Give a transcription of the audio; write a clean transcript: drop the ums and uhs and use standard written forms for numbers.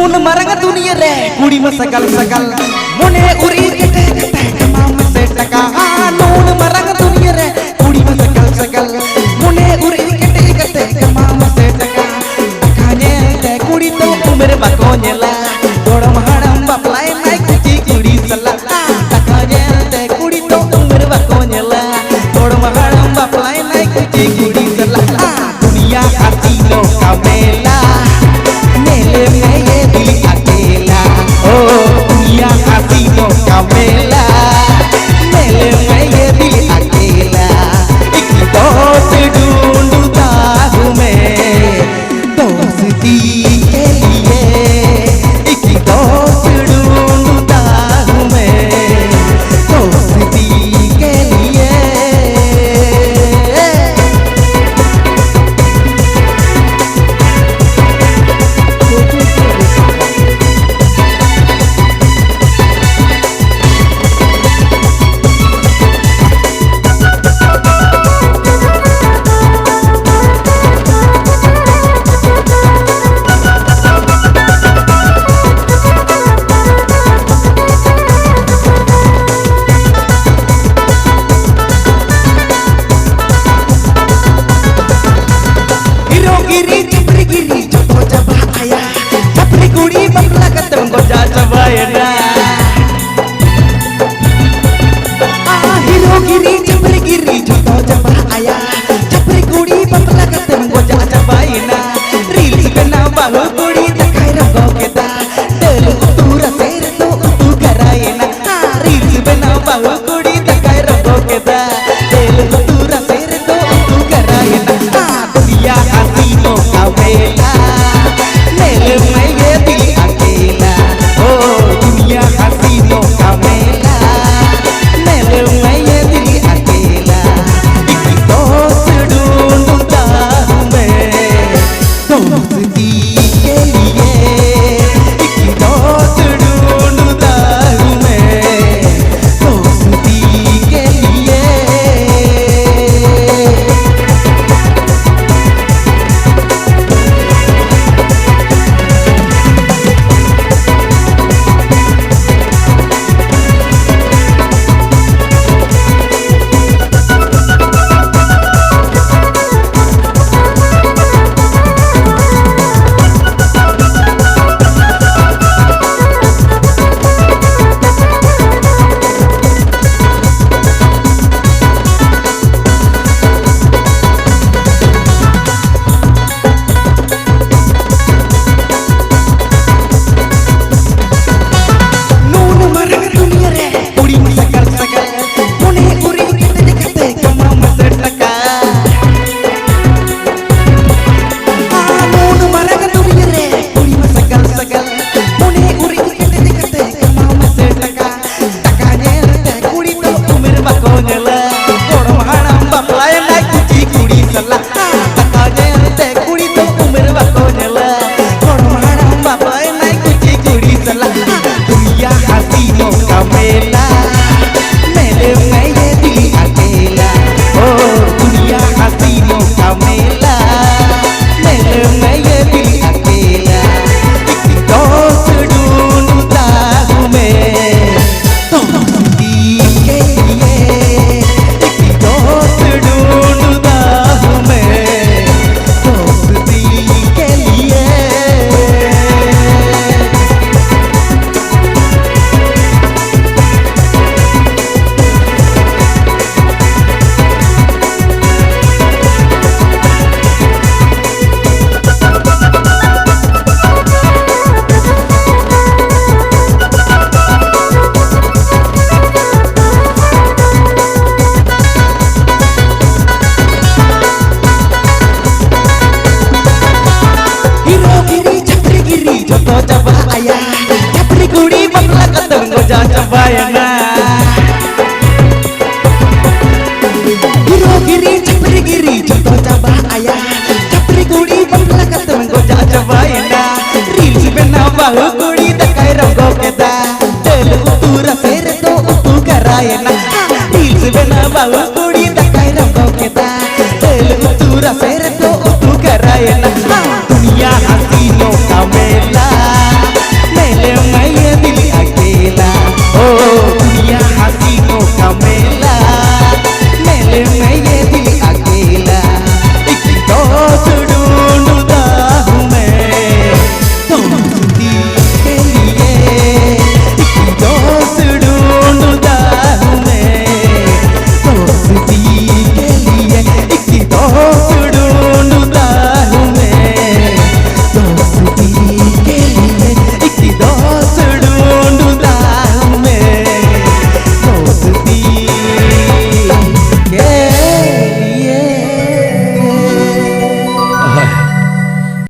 नून मरंग दुनिया रे कुड़ी में सकल सकल मुने उरी कटे कटे कमाम से टका नून मरंग दुनिया रे कुड़ी में सकल सकल मुने उरी कटे कटे कमाम से टका खाने ते कुड़ी तो उम्र बाको नेला गोड़म हड़म बापलाए नाई कुची कुड़ी सला खाने ते कुड़ी तो उम्र बाको नेला गोड़म हड़म बापलाए नाई कुची कुड़ी सला दुनिया हसीनों का मेला मेले में ये दिल अकेला ओ दुनिया हसीनों का मेला मेले में ये दिल अकेला एक दोस्त ढूंढता हूँ मैं दोस्ती के लिए एक दोस्त ढूंढता हूँ मैं दोस्ती के लिए दुनिया हसीनों का मेला में